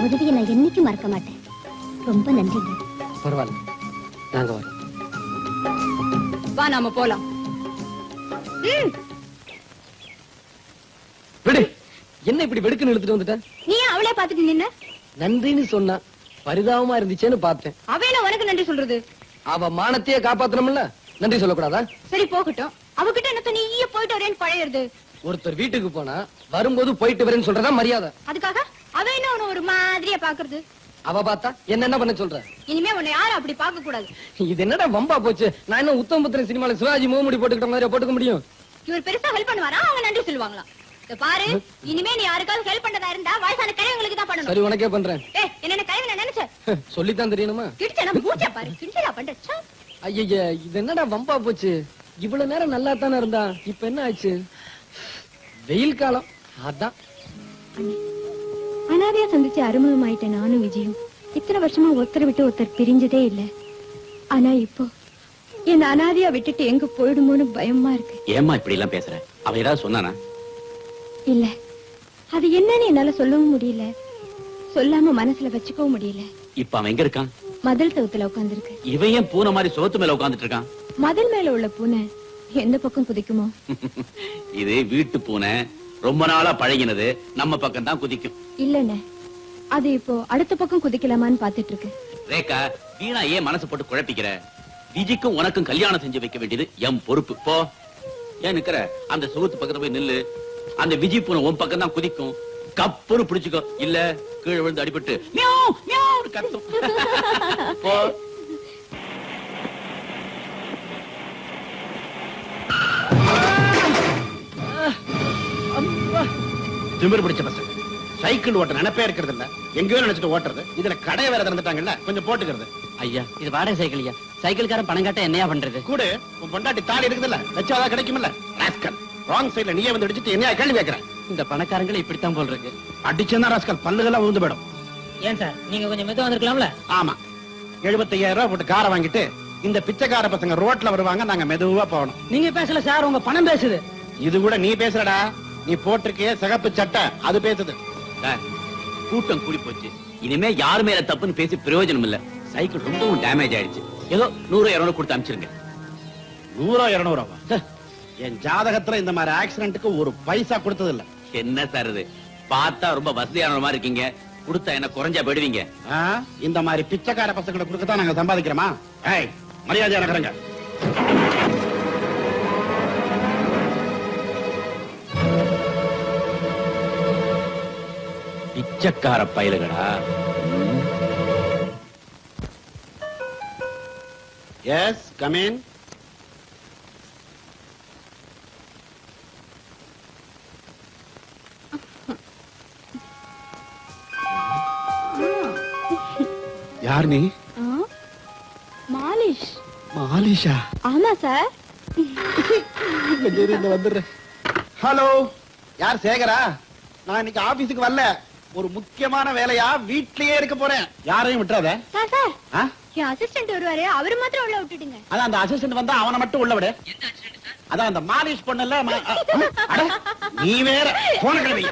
உதவியை நான் என்னைக்கும் மறக்க மாட்டேன். ரொம்ப நன்றிங்க. பரவாயில்ல, நாங்க வரோம். வா நாம போலாம். விடு. என்ன இப்படி வெடுக்குன்னு இழுத்துட்டு வந்துட்ட? நீ அவளே பாத்துட்டு நின்ன? நன்றின்னு சொன்னா பரிதாபமா இருந்துச்சேன்னு பார்த்தேன். அவன உனக்கு நன்றி சொல்றது? அவ மானத்தையே காப்பாத்தணும்ல, நன்றி சொல்லக்கூடாதா? சரி போகட்டும். அவகிட்ட என்ன நீயே போயிட்டு வரேன்னு பழையிறது. ஒருத்தர் வீட்டுக்கு போனா வரும்போது போயிட்டு வரேன்னு சொல்றதா மரியாதை. அதுக்காக அவ என்ன உன்னை ஒரு மாதிரியா பாக்குறது? அவ பார்த்தா என்ன பண்ண சொல்ற? இனிமே உன்னை யாரும் அப்படி பார்க்க கூடாது. இது என்னடா வம்பா போச்சு? நான் என்ன உத்தமபுத்திரன் சினிமால சிவாஜி மூமுடி போட்டுக்கிட்ட மாதிரி போட்டுக்க முடியும்? இவர் பெருசா ஹெல்ப் பண்ணுவாரா? அவங்க நன்றி சொல்லுவாங்களா? பாரு, இனிமே நீ யாருக்காவது ஹெல்ப் பண்றதா இருந்தா வயசான கிழவங்களுக்கு தான் பண்ணணும். சரி, உனக்கே பண்றேன். என்ன கிழவன் நினைச்ச? சொல்லித்தான் தெரியணுமா? கிடிச்சா பூச்சா பாரு, கிடிச்சா பண்ற. ஐயா, இது என்னடா வம்பா போச்சு? இவ்வளவு நேரம் நல்லா தானே இருந்தா, இப்ப என்ன ஆச்சு? வெயில் காலம் அதான். அனாதையா சந்திச்சு அறிமுகமாயிட்டேன் நானும் விஜயும். இத்தனை வருஷமா ஒருத்தரை விட்டு ஒருத்தர் பிரிஞ்சதே இல்ல. ஆனா இப்போ என் அனாதையா விட்டுட்டு எங்க போயிடுமோன்னு பயமா இருக்கு. ஏமா இப்படி எல்லாம் பேசுற? அவ ஏதாவது சொன்னானா? இல்ல, அது என்னன்னு என்னால சொல்லவும் முடியல, சொல்லாம மனசுல வச்சுக்கவும் முடியல. இப்ப அவன் எங்க இருக்கான்? மதில் சவுத்துல உட்கார்ந்து இருக்கு. இவன் ஏன் பூனை மாதிரி சோத்து மேல உட்கார்ந்துட்டு இருக்கான்? மதில் மேல உள்ள பூனை எந்த பக்கம் குதிக்குமோ? இது வீட்டு பூனை, ரொம்ப நாளா பழகினது, நம்ம பக்கம் தான் குதிக்கும். இல்லண்ணே, அது இப்போ அடுத்த பக்கம் குதிக்கலாமான்னு பாத்துட்டு இருக்கு. ரேகா, வீணா ஏன் மனசு போட்டு குழப்பிக்கிற? விஜிக்கும் உனக்கும் கல்யாணம் செஞ்சு வைக்க வேண்டியது என் பொறுப்பு. போ. ஏன் நிக்கிற? அந்த சுகத்து பக்கத்துல போய் நில்லு. அந்த விஜி பூனை உன் பக்கம் தான் குதிக்கும். கப்புன்னு பிடிச்சுக்கோ, இல்ல கீழே விழுந்து அடிபட்டு மியாவ் மியாவ்னு கத்தும். போ. திமிரு பிடிச்ச பசங்க சைக்கிள் ஓட்ட நினைப்பே இருக்கிறது இல்ல, எங்கேயோ நினைச்சிட்டு ஓட்டுறது. இதுல கடை வேற திறந்துட்டாங்கல்ல, கொஞ்சம் போட்டுக்கிறது. ஐயா, இது வாடகை சைக்கிள் ஐயா. சைக்கிள்காரன் பணம் காட்ட என்னையா பண்றது? கூட உன் பொண்டாட்டி தாலி இருக்குதுல்ல, வச்சாதான் கிடைக்கும்ல. ராஸ்கல், ராங் சைடுல நீயே வந்து அடிச்சிட்டு என்னையா கேள்வி கேட்கிறேன்? இந்த பணக்காரங்களை இப்படித்தான் போல் இருக்கு. அடிச்சா ராஸ்கல் பல்லுகள்லாம் விழுந்து போயிடும். ஏன் சார், நீங்க கொஞ்சம் மெதுவா வந்திருக்கலாம்ல? ஆமா, 75,000 ரூபாய் போட்டு காரை வாங்கிட்டு இந்த பிச்சைக்கார பசங்க ரோட்ல வருவாங்க, நாங்க மெதுவா போகணும். நீங்க பேசல சார், உங்க பணம் பேசுது. இது கூட நீ பேசுறடா, நீ போட்டிருக்கே சிகப்பு சட்டை அது பேசுது. கூட்டம் கூடி போச்சு, இனிமே யாரு மேல தப்புன்னு பேசி பிரயோஜனம் இல்ல. சைக்கிள் ரொம்பவும் டேமேஜ் ஆயிடுச்சு. ஏதோ 100-200 கொடுத்து அனுப்பிச்சிருங்க. 100-200 என் ஜாதகத்துல இந்த மாதிரி ஆக்சிடென்ட்க்கு ஒரு பைசா கொடுத்தது இல்ல. என்ன சார் இது? பார்த்தா ரொம்ப வசதியான மாதிரி இருக்கீங்க, கொடுத்தா என்ன குறைஞ்சா போயிடுவீங்க? இந்த மாதிரி பிச்சைக்கார பசங்களை கொடுக்கத்தான் நாங்க சம்பாதிக்கிறோமா? மரியாதையா நகருங்க. பிச்சைக்கார பயலுகளா? S, come in. யார் நீ? மாலிஷ். மாலிஷா? ஆமா சார். வந்துடுறேன். ஹலோ, யார்? சேகரா? நான் இன்னைக்கு ஆபீஸுக்கு வரல, ஒரு முக்கியமான வேலையா வீட்லயே இருக்க போறேன். யாரையும் விட்டுறாத. சார் சார், என் அசிஸ்டன்ட் வருவாரு, அவரு மாத்திரம் உள்ள விட்டுடுங்க. அதான் அந்த அசிஸ்டன்ட் வந்தா அவனை மட்டும் உள்ள விடு. அதான் அந்த மாலிஷ் பொண்ணுல. நீ வேற போன கிளம்பி.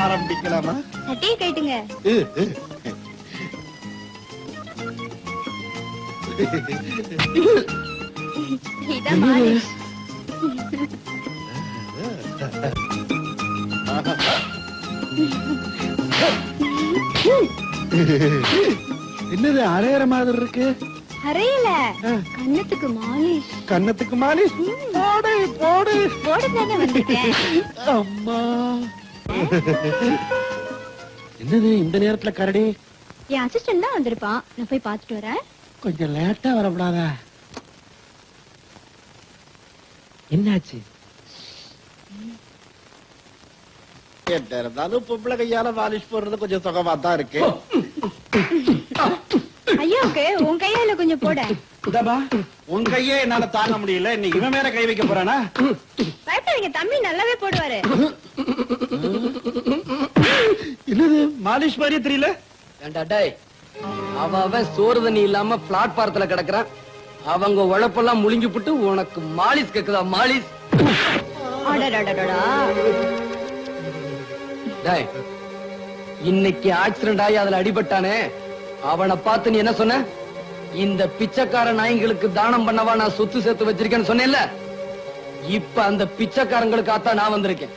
ஆரம்பிக்கலாமா? சட்டையை கேட்டுங்க. இதான் மாலிஷ். என்னது அரையற மாதிரி இருக்கு? அறையில கண்ணத்துக்கு மாலிஷ். கண்ணத்துக்கு மாலிஷ்? போடு போடு போடு தானே வந்துட்டேன். அம்மா, என்னது இந்த நேரத்துல கரடி? என் அசிஸ்டன்ட் தான் வந்திருப்பான், நான் போய் பாத்துட்டு வரேன். கொஞ்சம் லேட்டா வரக்கூடாதா? என்னாச்சு? இருந்தாலும் பொம்பளை கையால மாலிஷ் போடுறது கொஞ்சம் சுகமா தான் இருக்கு. ஐயாவுக்கு உன் கையால கொஞ்சம் போட. உன் கையே என்னால தாங்க முடியல, நீ இவன் மேல கை வைக்க போறானா? பயப்படாதீங்க, தம்பி நல்லாவே போடுவாரு. என்னது மாலிஷ் மாதிரியே தெரியல? ஏண்டா டேய், அவன் சோறு தண்ணி இல்லாம பிளாட்பாரத்துல கிடக்குறான். அவங்க உழைப்பெல்லாம் முழுங்கி போட்டு உனக்கு மாலிஷ் கேக்குதா? மாலிஷ்? அடடடடடா. டேய், இன்னைக்கு ஆக்சிடென்ட் ஆகி அதுல அடிபட்டானே அவனை பார்த்து நீ என்ன சொன்ன? இந்த பிச்சைக்கார நாய்களுக்கு தானம் பண்ணவா நான் சொத்து சேர்த்து வச்சிருக்கேன்னு சொன்னேன்ல. இப்ப அந்த பிச்சைக்காரங்களுக்காத்தான் நான் வந்திருக்கேன்.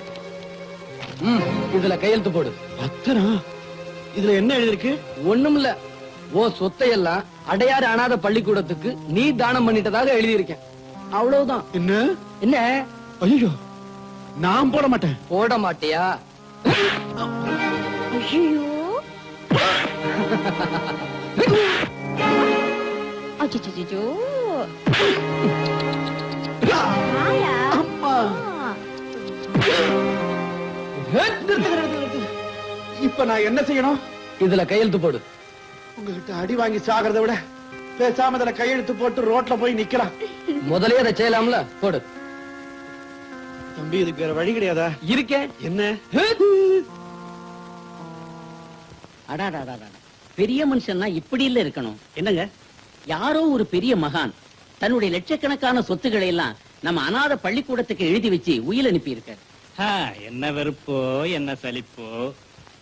இதுல கையெழுத்து போடு. பத்திரம் இதுல என்ன எழுதிருக்கு? ஒண்ணுமில்ல, ஓ சொத்தையெல்லாம் அடையாறு அனாத பள்ளிக்கூடத்துக்கு நீ தானம் பண்ணிட்டதாக எழுதியிருக்கேன். அவ்வளவுதான். என்ன என்ன? ஐயோ, நான் போட மாட்டேன். போட மாட்டியா? ஐயோ அச்சச்சோ அம்மா, இப்ப நான் என்ன செய்யணும்? இதுல கையெழுத்து போடு. உங்ககிட்ட அடி வாங்கி சாகிறத விட பேசாம இதுல கையெழுத்து போட்டு ரோட்ல போய் நிக்கலாம். முதலே அதை செய்யலாம்ல, போடு. தம்பி, இதுக்கு வேற வழி கிடையாதா? இருக்கேன். என்ன? அடாடாடாடா, பெரிய மனுஷன்னா இப்படி இல்ல இருக்கணும். என்னங்க, யாரோ ஒரு பெரிய மகான் தன்னுடைய லட்சக்கணக்கான சொத்துக்களை எல்லாம் நம்ம அநாத பள்ளிக்கூடத்துக்கு எழுதி வச்சு உயில் அனுப்பி இருக்காரு. என்ன வெறுப்போ என்ன சலிப்போ.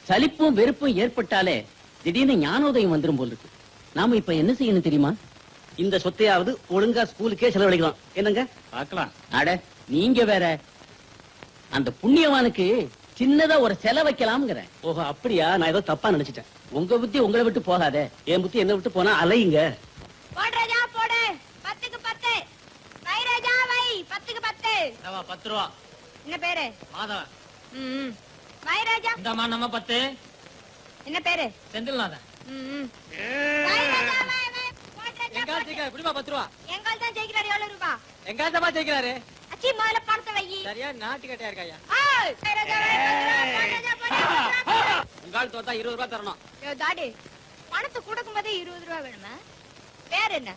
சலிப்பும் வெறுப்பும் ஏற்பட்டாலே திடீர்னு ஞானோதயம் வந்துரும் போல இருக்கு. நாம இப்ப என்ன செய்யணும் தெரியுமா? இந்த சொத்தையாவது ஒழுங்கா ஸ்கூலுக்கே செலவழிக்கலாம். என்னங்க பார்க்கலாம். அட நீங்க வேற, அந்த புண்ணியவானுக்கு சின்னதா ஒரு செலவு வைக்கலாம்ங்கிற. ஓஹோ, அப்படியா? நான் ஏதோ தப்பா நினைச்சிட்டேன். உங்க புத்தி உங்களை விட்டு போகாதே. என் புத்தி என்ன விட்டு போனா அலையுங்க. போடு ராஜா போடு. 10க்கு 10. வை ராஜா வை. 10க்கு 10. 10 ரூபா. என்ன பேரு? மாதவன். ம். வை ராஜா. இந்தமா நம்ம 10. என்ன பேரு? செந்தில்நாதன். ம். வை ராஜா வை வை. போடு ராஜா. எங்கால் ஜெயிக்கிறாரு. எப்படிமா 10 ரூபா? எங்கால் தான் ஜெயிக்கிறாரு. எவ்வளவு ரூபாய்? எங்கால் தான் ஜெயிக்கிறாரு. அச்சி முதல்ல பணத்தை வை. சரியா நாட்டு கட்டையா இருக்காயா? ஏய், வை ராஜா வை. 10 ரூபாய். போடு ராஜா போடு. உங்கால் தோத்தா 20 ரூபா தரணும். ஏய் டாடி, பணத்தை கொடுக்கும்போதே 20 ரூபாய் வேணுமா? பேர் என்ன?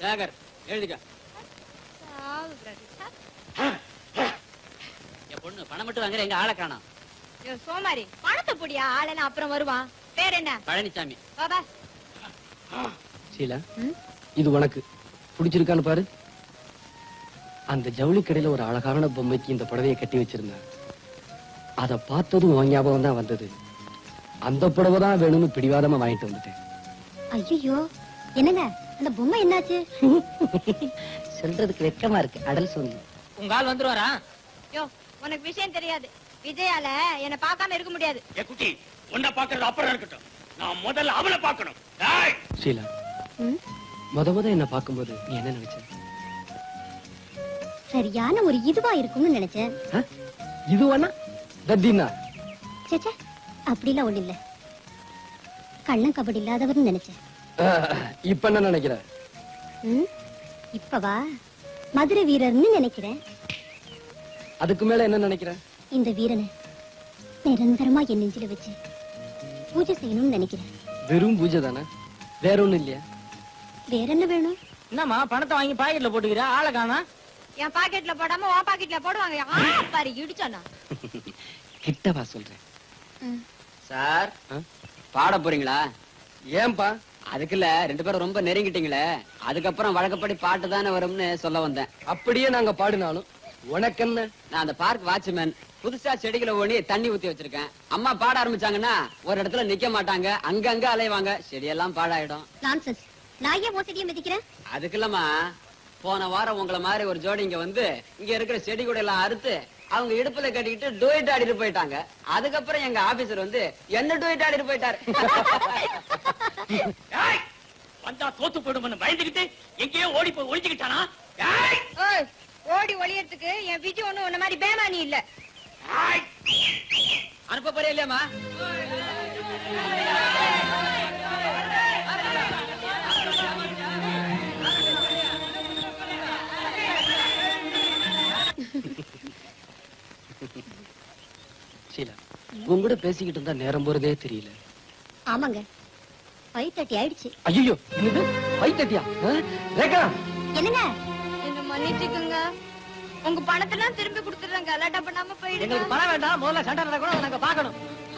சேகர், எழுதிக்க. சாவு பிரதீஷா. என் பொண்ணு பணம் மட்டும் வாங்குற, எங்க ஆளை காணோம். ஏய் சோமாரி, பணத்தை புடியா, ஆளனா அப்புறம் வருவான். பேர் என்ன? பழனிசாமி. பாபா. சீலா, இது உனக்கு பிடிச்சிருக்கான்னு பாரு. அந்த ஜவுளி கடையில ஒரு அழகான பொம்மைக்கு இந்த புடவையை கட்டி வச்சிருந்தேன். அத பார்த்ததும் உன் ஞாபகம் தான் வந்தது. அந்த புடவை தான் வேணும்னு பிடிவாதமா வாங்கிட்டு வந்துட்டேன். ஐயோ, என்னங்க அந்த பொம்மை என்னாச்சு? சொல்றதுக்கு வெக்கமா இருக்கு. அடல் சொல்லி உங்கால் வந்துருவாரா? யோ, உனக்கு விஷயம் தெரியாது. விஜயால என்ன பார்க்காம இருக்க முடியாது. ஏ குட்டி, உன்னை பாக்குறது அப்புறம் இருக்கட்டும். நான் முதல்ல அவளை பார்க்கணும். டேய், ஷீலா, முத என்ன பார்க்கும்போது நீ என்ன நினைச்ச? சரியான ஒரு இதுவா இருக்கும்னு நினைச்சேன். இதுவானா தத்தினா? சேச்சே, அப்படிலாம் ஒண்ணு இல்ல. கள்ளம் கபடி இல்லாதவர்னு நினைச்சேன். இப்ப என்ன நினைக்கிற? இப்பவா மதுரை வீரர்னு நினைக்கிறேன். அதுக்கு மேல என்ன நினைக்கிற? இந்த வீரனை நிரந்தரமா என் நெஞ்சில வச்சு பூஜை செய்யணும்னு நினைக்கிறேன். வெறும் பூஜை தானே, வேற ஒண்ணும் இல்லையா? வேற என்ன வேணும்? என்னம்மா பணத்தை வாங்கி பாக்கெட்ல போட்டுக்கிறா, ஆளை காணா? என் பாக்கெட்ல போடாம உன் பாக்கெட்ல போடுவாங்க. பாரு இடிச்சானா. கிட்டவா சொல்றேன். சார், பாட போறீங்களா? ஏன்பா? அதுக்குல்ல, 2 பேரும் ரொம்ப நெருங்கிட்டீங்களே, அதுக்கப்புறம் வழக்கப்படி பாட்டு தானே வரும்னு சொல்ல வந்தேன். அப்படியே நாங்க பாடினாலும் உனக்கு என்ன? நான் அந்த பார்க் வாட்ச்மேன். புதுசா செடிகளை ஓணி தண்ணி ஊத்தி வச்சிருக்கேன். அம்மா பாட ஆரம்பிச்சாங்கன்னா ஒரு இடத்துல நிக்க மாட்டாங்க, அங்கங்க அலைவாங்க, செடியெல்லாம் பாழாயிடும். நான்சென்ஸ். நான் ஏன் ஓசடியை மிதிக்கிறேன்? அதுக்குல்லமா, போன வாரம் உங்களை மாதிரி ஒரு ஜோடி இங்க வந்து இங்க இருக்கிற செடி கூட எல்லாம் அறுத்து அவங்க இடுப்புல கட்டிக்கிட்டு டூயிட் ஆடிட்டு போயிட்டாங்க. அதுக்கப்புறம் எங்க ஆபீசர் வந்து என்ன டூயிட் ஆடிட்டு போயிட்டாரு. டேய், வந்தா தோத்து போயிடும்னு பயந்துகிட்டு எங்கேயோ ஓடி போய் ஒளிஞ்சுக்கிட்டானா? டேய், ஓய், ஓடி ஒளியறதுக்கு என் விஜய் ஒண்ணு உன்ன மாதிரி பேமானி இல்ல. டேய், அனுப்ப போறே இல்லையாமா? ஷீலா, உன் கூட பேசிக்கிட்டு இருந்தா நேரம் போறதே தெரியல. ஆமாங்க, 5:30 ஆயிடுச்சு. ஐயோ, என்னது 5:30? ரேகா, என்னங்க? என்ன மன்னிச்சுக்குங்க. உங்க பணத்தெல்லாம் திருப்பி கொடுத்துறேன். கலாட்டா பண்ணாம போயிடுங்க. எங்களுக்கு பணம் வேண்டாம், முதல்ல சண்டை நடக்கணும், நாங்க பாக்கணும்.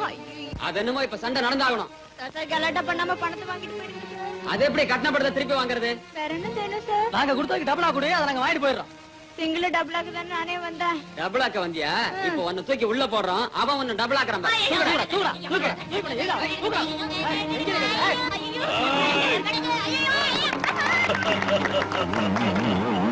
ஐயோ, அது என்னமோ இப்ப சண்டை நடந்தாகணும். தாத்தா கலாட்டா பண்ணாம பணத்தை வாங்கிட்டு போயிடுங்க சார். அது எப்படி கட்டணப்படுத்த திருப்பி வாங்குறது? வேற என்ன செய்யணும் சார்? நாங்க கொடுத்ததுக்கு டபுளா கொடு, அதை நாங்க வாங்கிட்டு போயிடுறோம். சிங்கிள் டபுளாக்கு தான் நானே வந்தேன். டபுளாக்க வந்தியா? இப்ப உன்னை தூக்கி உள்ள போடுறோம், அவன் உன்னை டபுள் ஆக்குறான் பாரு. ஐயோ!